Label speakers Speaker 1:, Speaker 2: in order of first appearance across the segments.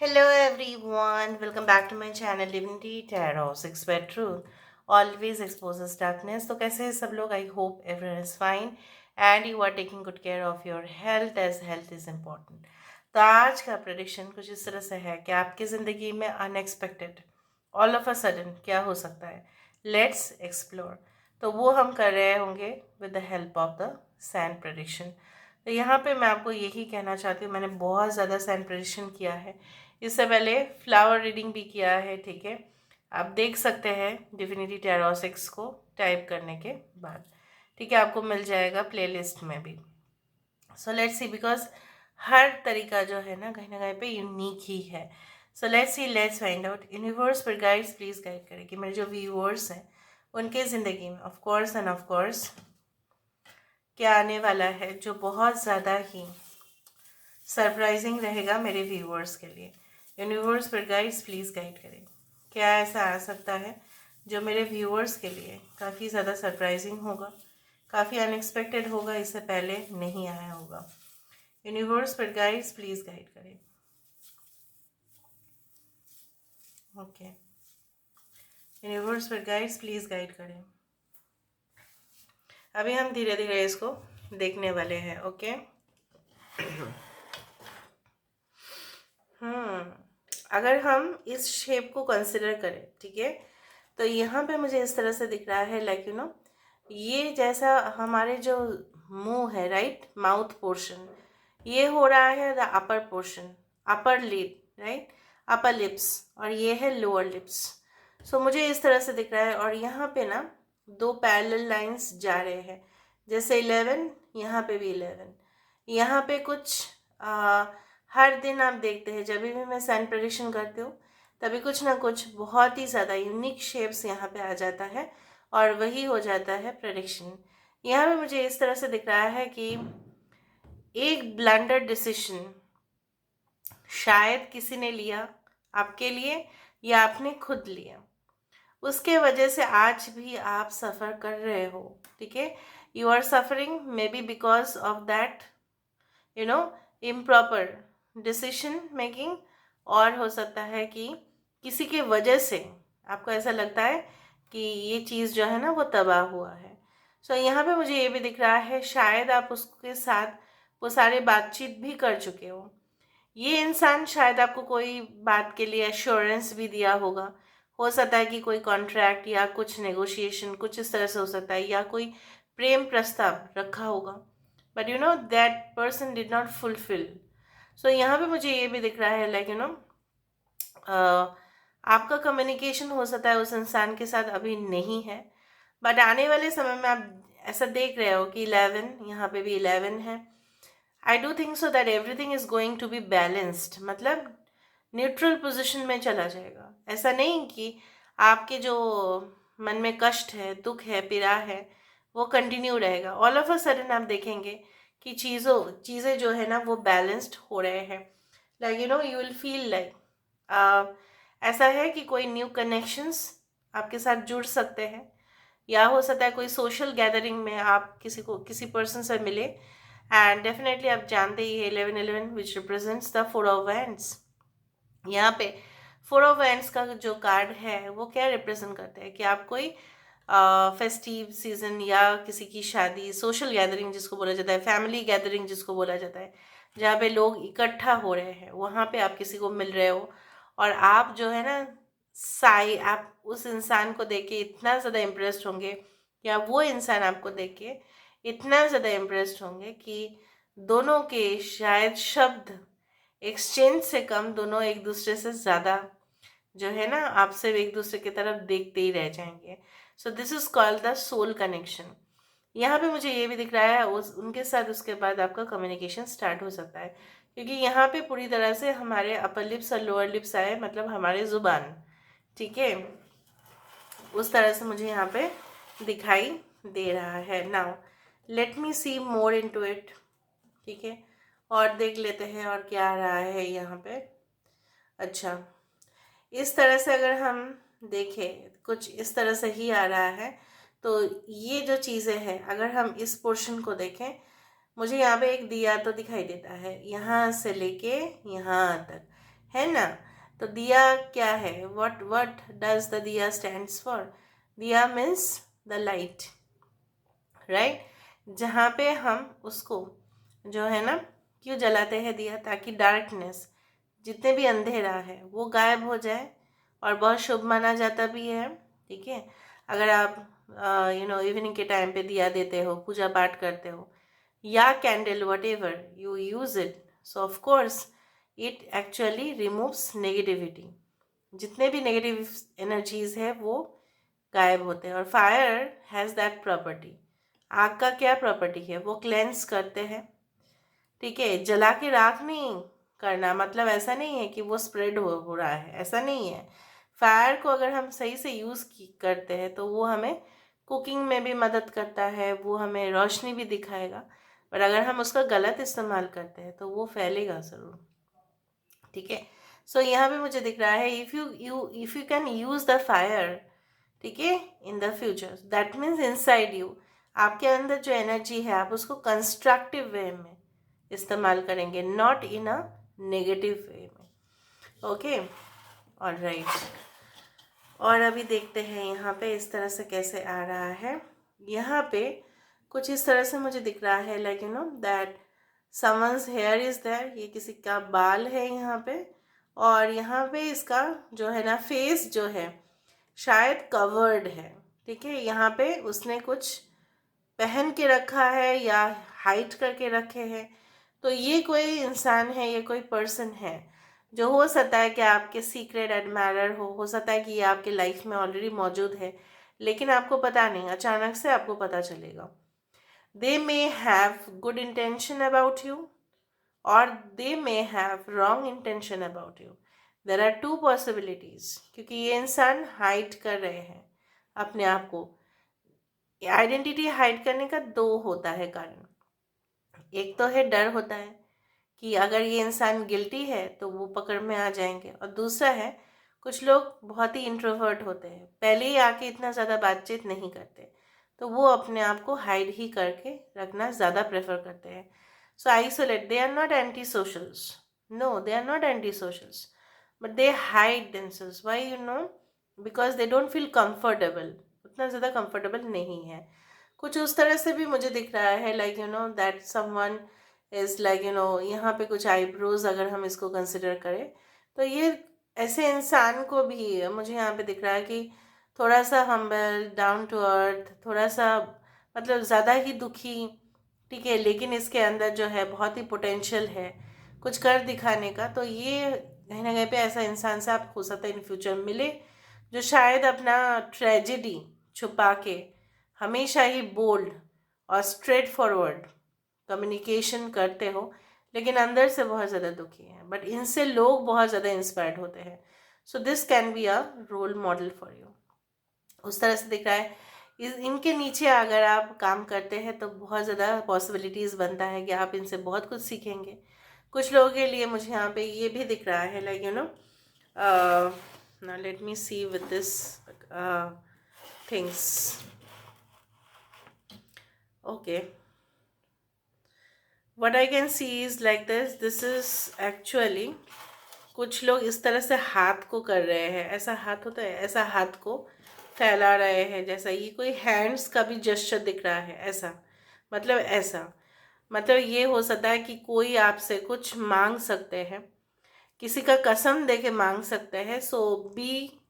Speaker 1: Hello everyone, welcome back to my channel Divinity Tarot 6 where truth always exposes darkness. तो कैसे हैं सब लोग? I hope everyone is fine and you are taking good care of your health as health is important. तो आज का prediction कुछ इस तरह से है कि आपकी ज़िंदगी में unexpected all of a sudden क्या हो सकता है, लेट्स एक्सप्लोर। तो वो हम कर रहे होंगे with the help of the sand prediction. तो यहाँ पे मैं आपको यही कहना चाहती हूँ, मैंने बहुत ज़्यादा सैंड प्रेडिक्शन किया है, इससे पहले फ्लावर रीडिंग भी किया है, ठीक है। आप देख सकते हैं डिविनिटी टैरो 6 को टाइप करने के बाद, ठीक है, आपको मिल जाएगा प्लेलिस्ट में भी। सो लेट्स सी, बिकॉज हर तरीका जो है ना कहीं पे यूनिक ही है। So let's see, let's find out. Universe पर गाइड्स प्लीज़ गाइड करें कि मेरे जो व्यूअर्स हैं उनके ज़िंदगी में of course end of course क्या आने वाला है जो बहुत ज़्यादा ही सरप्राइजिंग रहेगा मेरे व्यूअर्स के लिए। यूनिवर्स पर गाइड्स प्लीज़ गाइड करें, क्या ऐसा आ सकता है जो मेरे व्यूअर्स के लिए काफ़ी ज़्यादा सरप्राइजिंग होगा, काफ़ी अनएक्सपेक्टेड होगा, इससे पहले नहीं आया होगा। यूनिवर्स पर गाइड्स प्लीज़ गाइड करें। ओके, यूनिवर्स पर गाइड्स प्लीज़ गाइड करें। अभी हम धीरे धीरे इसको देखने वाले हैं। ओके अगर हम इस शेप को कंसिडर करें, ठीक है, तो यहाँ पे मुझे इस तरह से दिख रहा है लाइक ये जैसा हमारे जो मुंह है, राइट, माउथ पोर्शन, ये हो रहा है the upper portion, upper lip, right, upper lips, और ये है लोअर लिप्स। सो मुझे इस तरह से दिख रहा है, और यहाँ पे ना दो पैरेलल लाइंस जा रहे हैं, जैसे 11, यहाँ पे भी 11, यहाँ पे कुछ हर दिन आप देखते हैं जब भी मैं सन प्रेडिक्शन करती हूँ तभी कुछ ना कुछ बहुत ही ज़्यादा यूनिक शेप्स यहाँ पे आ जाता है, और वही हो जाता है प्रेडिक्शन। यहाँ पे मुझे इस तरह से दिख रहा है कि एक ब्लंडर डिसीजन शायद किसी ने लिया आपके लिए, या आपने खुद लिया, उसके वजह से आज भी आप सफ़र कर रहे हो, ठीक है। You are suffering may be because of that you know improper decision making, और हो सकता है कि किसी के वजह से आपको ऐसा लगता है कि ये चीज़ जो है ना वो तबाह हुआ है। सो यहाँ पे मुझे ये भी दिख रहा है शायद आप उसके साथ वो सारे बातचीत भी कर चुके हो। ये इंसान शायद आपको कोई बात के लिए एश्योरेंस भी दिया होगा। हो सकता है कि कोई कॉन्ट्रैक्ट या कुछ नेगोशिएशन कुछ इस तरह से हो सकता है, या कोई प्रेम प्रस्ताव रखा होगा, but that person did not fulfil. So यहाँ पे मुझे ये भी दिख रहा है लाइक आपका कम्युनिकेशन हो सकता है उस इंसान के साथ अभी नहीं है, बट आने वाले समय में आप ऐसा देख रहे हो कि 11, यहाँ पे भी 11 है। I do think so that everything is going to be balanced, मतलब न्यूट्रल पोजिशन में चला जाएगा। ऐसा नहीं कि आपके जो मन में कष्ट है, दुख है, पीड़ा है, वो कंटिन्यू रहेगा। ऑल ऑफ अ सडन आप देखेंगे कि चीज़ें जो है ना वो बैलेंस्ड हो रहे हैं, like you will feel like ऐसा है कि कोई न्यू कनेक्शंस आपके साथ जुड़ सकते हैं, या हो सकता है कोई सोशल गैदरिंग में आप किसी पर्सन से मिले। एंड डेफिनेटली आप जानते ही है 1111 विच रिप्रेजेंट्स द 4 ऑफ वैंड्स। यहाँ पे 4 ऑफ वैंड्स का जो कार्ड है वो क्या रिप्रेजेंट करता है कि आप कोई फेस्टिव सीजन या किसी की शादी, सोशल गैदरिंग जिसको बोला जाता है, फैमिली गैदरिंग जिसको बोला जाता है, जहाँ पे लोग इकट्ठा हो रहे हैं, वहाँ पे आप किसी को मिल रहे हो, और आप जो है ना आप उस इंसान को देख के इतना ज़्यादा इम्प्रेस्ड होंगे, या वो इंसान आपको देख के इतना ज़्यादा इम्प्रेस्ड होंगे कि दोनों के शायद शब्द एक्सचेंज से कम, दोनों एक दूसरे से ज़्यादा जो है ना आपसे एक दूसरे की तरफ देखते ही रह जाएंगे। So this is called the soul connection. यहाँ पे मुझे ये भी दिख रहा है उनके साथ उसके बाद आपका कम्युनिकेशन स्टार्ट हो सकता है, क्योंकि यहाँ पे पूरी तरह से हमारे अपर लिप्स और लोअर लिप्स आए, मतलब हमारे ज़ुबान, ठीक है, उस तरह से मुझे यहाँ पे दिखाई दे रहा है। Now let me see more into it, ठीक है, और देख लेते हैं और क्या आ रहा है यहाँ पे। अच्छा, इस तरह से अगर हम देखें कुछ इस तरह से ही आ रहा है, तो ये जो चीज़ें हैं अगर हम इस पोर्शन को देखें, मुझे यहाँ पे एक दिया तो दिखाई देता है, यहाँ से लेके यहाँ तक, है ना। तो दिया क्या है, व्हाट डज द दिया स्टैंड्स फॉर? दिया मीन्स द लाइट, राइट। जहाँ पे हम उसको जो है ना क्यों जलाते हैं दिया, ताकि डार्कनेस, जितने भी अंधेरा है वो गायब हो जाए, और बहुत शुभ माना जाता भी है, ठीक है। अगर आप इवनिंग के टाइम पे दिया देते हो, पूजा पाठ करते हो, या candle, what ever you use it, so of course it actually removes negativity. जितने भी नेगेटिव एनर्जीज है वो गायब होते हैं। और फायर हैज़ दैट प्रॉपर्टी। आग का क्या प्रॉपर्टी है, वो क्लेंस करते हैं, ठीक है। जला के राख नहीं करना, मतलब ऐसा नहीं है कि वो स्प्रेड हो रहा है, ऐसा नहीं है। फायर को अगर हम सही से यूज़ करते हैं तो वो हमें कुकिंग में भी मदद करता है, वो हमें रोशनी भी दिखाएगा। पर अगर हम उसका गलत इस्तेमाल करते हैं तो वो फैलेगा ज़रूर, ठीक है। सो यहाँ पे मुझे दिख रहा है, if you can use the fire, ठीक है, in the future, that means inside you, आपके अंदर जो एनर्जी है आप उसको कंस्ट्रक्टिव वे में इस्तेमाल करेंगे, not in a negative way में। Okay, alright. और अभी देखते हैं यहाँ पे इस तरह से कैसे आ रहा है। यहाँ पे कुछ इस तरह से मुझे दिख रहा है, like that someone's here is there, ये किसी का बाल है यहाँ पे। और यहाँ पे इसका जो है ना फेस जो है शायद कवर्ड है, ठीक है। यहाँ पे उसने कुछ पहन के रखा है या हाइड करके रखे हैं। तो ये कोई इंसान है, ये कोई पर्सन है जो हो सकता है कि आपके सीक्रेट एडमायरर हो सकता है कि ये आपके लाइफ में ऑलरेडी मौजूद है, लेकिन आपको पता नहीं, अचानक से आपको पता चलेगा। They may have good intention about you और they may have wrong intention about you. There are two possibilities, क्योंकि ये इंसान हाइड कर रहे हैं अपने आप को। आइडेंटिटी हाइड करने का दो होता है कारण। एक तो है डर होता है कि अगर ये इंसान गिल्टी है तो वो पकड़ में आ जाएंगे, और दूसरा है कुछ लोग बहुत ही इंट्रोवर्ट होते हैं, पहले ही आके इतना ज़्यादा बातचीत नहीं करते, तो वो अपने आप को हाइड ही करके रखना ज़्यादा प्रेफर करते हैं। So isolate, they are not anti socials, no they are not anti socials, but they hide themselves, why because they don't feel comfortable, उतना ज़्यादा कंफर्टेबल नहीं है। कुछ उस तरह से भी मुझे दिख रहा है, like that someone is like यहाँ पे कुछ आईब्रोज अगर हम इसको कंसिडर करें, तो ये ऐसे इंसान को भी मुझे यहाँ पे दिख रहा है कि थोड़ा सा हम्बल, डाउन टू अर्थ, थोड़ा सा मतलब ज़्यादा ही दुखी, ठीक है, लेकिन इसके अंदर जो है बहुत ही पोटेंशियल है कुछ कर दिखाने का। तो ये कहीं ना कहीं पे ऐसा इंसान से आप हो सकता है इन फ्यूचर मिले, जो शायद अपना ट्रेजेडी छुपा के हमेशा ही बोल्ड और स्ट्रेट फॉरवर्ड कम्युनिकेशन करते हो, लेकिन अंदर से बहुत ज़्यादा दुखी है, बट इनसे लोग बहुत ज़्यादा इंस्पायर्ड होते हैं। So this can be a role model for you, उस तरह से दिख रहा है। इनके नीचे अगर आप काम करते हैं तो बहुत ज़्यादा पॉसिबिलिटीज़ बनता है कि आप इनसे बहुत कुछ सीखेंगे। कुछ लोगों के लिए मुझे यहाँ पे ये भी दिख रहा है, like now let me see with this things. Okay, what I can see is like this is actually कुछ लोग इस तरह से हाथ को कर रहे हैं, ऐसा हाथ होता है, ऐसा हाथ को फैला रहे हैं, जैसा ये कोई हैंड्स का भी जेस्चर दिख रहा है, ऐसा मतलब ये हो सकता है कि कोई आपसे कुछ मांग सकते हैं, किसी का कसम दे के मांग सकते हैं। सो बी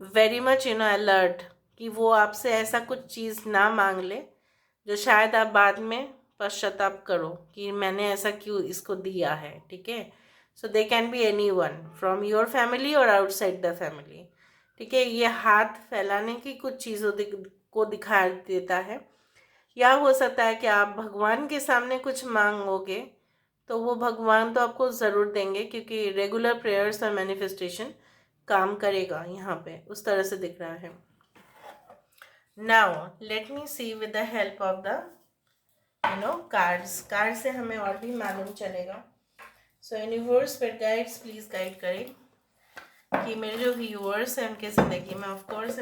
Speaker 1: वेरी मच अलर्ट कि वो आपसे ऐसा कुछ चीज़ ना मांग ले जो शायद आप बाद में पश्चाताप करो कि मैंने ऐसा क्यों इसको दिया है, ठीक है। So they can be any one from your family और आउटसाइड द फैमिली, ठीक है। ये हाथ फैलाने की कुछ चीज़ों को दिखा देता है, या हो सकता है कि आप भगवान के सामने कुछ मांगोगे तो वो भगवान तो आपको ज़रूर देंगे, क्योंकि रेगुलर प्रेयर्स और मैनिफेस्टेशन काम करेगा यहाँ पे, उस तरह से दिख रहा है। Now let me see with the help of the card से हमें और भी मालूम चलेगा। सो यूनिवर्स पर गाइड्स प्लीज गाइड करें कि मेरे जो व्यूअर्स हैं उनके ज़िंदगी में ऑफ कोर्स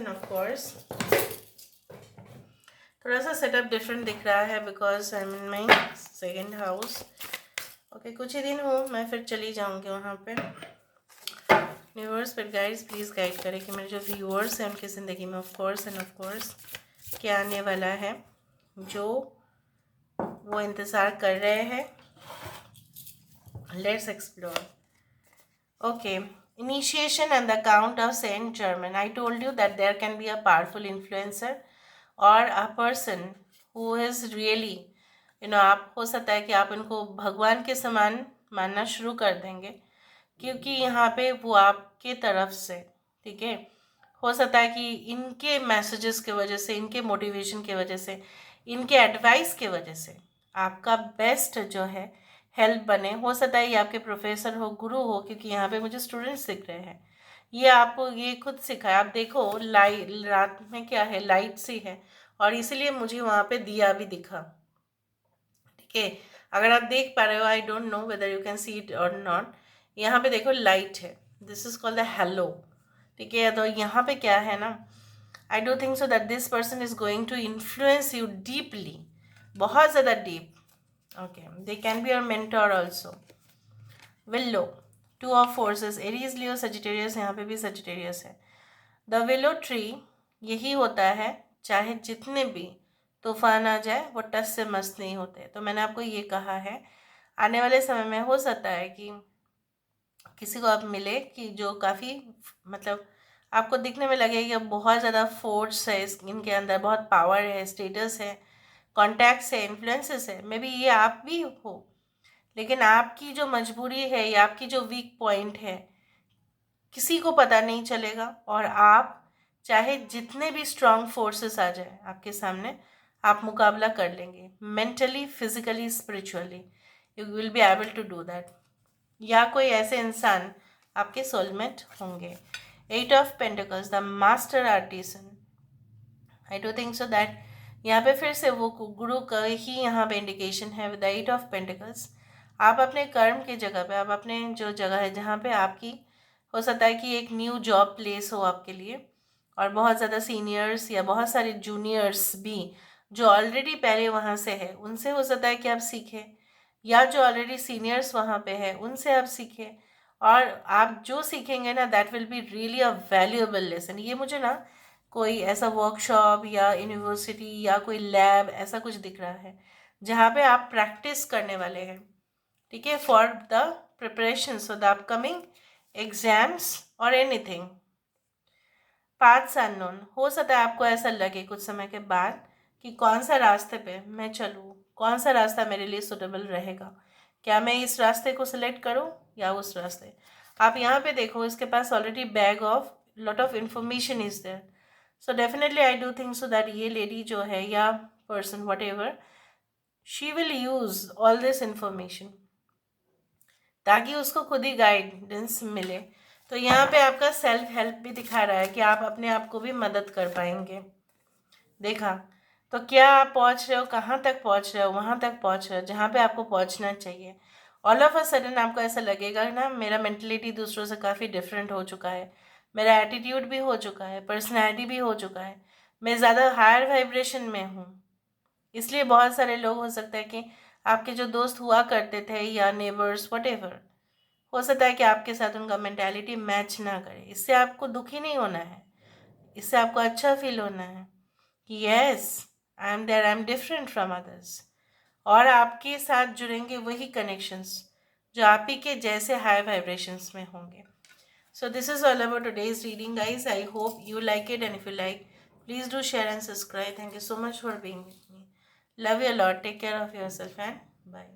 Speaker 1: थोड़ा सा सेटअप डिफरेंट दिख रहा है, because I am in my second house okay, कुछ ही दिन हो मैं फिर चली जाऊंगी वहाँ पे व्यूअर्स। पर गाइड्स प्लीज़ गाइड करें कि मेरे जो व्यूअर्स हैं उनकी ज़िंदगी में ऑफ कोर्स क्या आने वाला है जो वो इंतज़ार कर रहे हैं। Let's explore. Okay, initiation and the count of Saint Germain. I told you that there can be a powerful influencer or a person who is really आप हो सकता है कि आप इनको भगवान के समान मानना शुरू कर देंगे, क्योंकि यहाँ पे वो आपके तरफ से, ठीक है, हो सकता है कि इनके मैसेजेस के वजह से, इनके मोटिवेशन के वजह से, इनके एडवाइस के वजह से आपका बेस्ट जो है हेल्प बने। हो सकता है ये आपके प्रोफेसर हो, गुरु हो, क्योंकि यहाँ पे मुझे स्टूडेंट्स दिख रहे हैं। ये आपको ये खुद सिखाए। आप देखो लाइट, रात में क्या है, लाइट सी है, और इसीलिए मुझे वहाँ पे दिया भी दिखा, ठीक है। अगर आप देख पा रहे हो, I don't know whether you can see it और नॉट, यहाँ पे देखो लाइट है, this is called the halo, ठीक है। तो यहाँ पे क्या है ना, I do think so that this person is going to influence you deeply, बहुत ज़्यादा deep. Okay, they can be your mentor also. विल्लो, 2 of forces, Aries, Leo, Sagittarius, यहाँ पे भी सजिटेरियस है। द विलो ट्री यही होता है, चाहे जितने भी तूफान आ जाए वो टस से मस नहीं होते। तो मैंने आपको ये कहा है, आने वाले समय में हो सकता है कि किसी को आप मिले कि जो काफ़ी मतलब आपको दिखने में लगे कि बहुत ज़्यादा फोर्स है इनके अंदर, बहुत पावर है, स्टेटस है, कॉन्टैक्ट्स है, इन्फ्लुएंसेस है। मे बी ये आप भी हो, लेकिन आपकी जो मजबूरी है या आपकी जो वीक पॉइंट है किसी को पता नहीं चलेगा, और आप चाहे जितने भी स्ट्रांग फोर्सेस आ जाए आपके सामने, आप मुकाबला कर लेंगे। Mentally, physically, spiritually you will be able to do that. या कोई ऐसे इंसान आपके सोलमेट होंगे। 8 of pentacles, the master artisan, I do think so that यहाँ पे फिर से वो गुरु का ही यहाँ पे इंडिकेशन है विद द 8 ऑफ पेंटिकल्स। आप अपने कर्म की जगह पे, आप अपने जो जगह है जहाँ पे आपकी हो सकता है कि एक न्यू जॉब प्लेस हो आपके लिए, और बहुत ज़्यादा सीनियर्स या बहुत सारे जूनियर्स भी जो ऑलरेडी पहले वहाँ से है उनसे हो सकता है कि आप सीखें, या जो ऑलरेडी सीनियर्स वहाँ पे है उनसे आप सीखें। और आप जो सीखेंगे ना, that will be really a valuable lesson. ये मुझे ना कोई ऐसा वर्कशॉप या यूनिवर्सिटी या कोई लैब ऐसा कुछ दिख रहा है जहाँ पे आप प्रैक्टिस करने वाले हैं, ठीक है, for the preparation for the upcoming exams और एनीथिंग। पाथ्स अननोन, हो सकता है आपको ऐसा लगे कुछ समय के बाद कि कौन सा रास्ते पे मैं चलूँ, कौन सा रास्ता मेरे लिए सुटेबल रहेगा, क्या मैं इस रास्ते को सिलेक्ट करूँ या उस रास्ते। आप यहाँ पे देखो, इसके पास already bag of lot of information is there. So definitely I do think so that ये लेडी जो है या person whatever, she will use all this information ताकि उसको खुद ही गाइडेंस मिले। तो यहाँ पे आपका सेल्फ हेल्प भी दिखा रहा है कि आप अपने आप को भी मदद कर पाएंगे। देखा, तो क्या आप पहुँच रहे हो, कहाँ तक पहुँच रहे हो, वहाँ तक पहुँच रहे हो जहाँ पे आपको पहुँचना चाहिए। ऑल ऑफ अ सडन आपको ऐसा लगेगा ना, मेरा मेंटलिटी दूसरों से काफ़ी डिफरेंट हो चुका है, मेरा एटीट्यूड भी हो चुका है, पर्सनैलिटी भी हो चुका है, मैं ज़्यादा हायर वाइब्रेशन में हूँ। इसलिए बहुत सारे लोग हो सकता है कि आपके जो दोस्त हुआ करते थे या नेबर्स वट एवर, हो सकता है कि आपके साथ उनका मेंटालिटी मैच ना करे। इससे आपको दुखी नहीं होना है, इससे आपको अच्छा फील होना है कि yes, I am there, I am different from others. और आपके साथ जुड़ेंगे वही कनेक्शंस जो आप ही के जैसे हाई वाइब्रेशंस में होंगे। So this is all about today's reading, guys. I hope you like it, and if you like, please do share and subscribe. Thank you so much for being with me. Love you a lot. Take care of yourself and bye.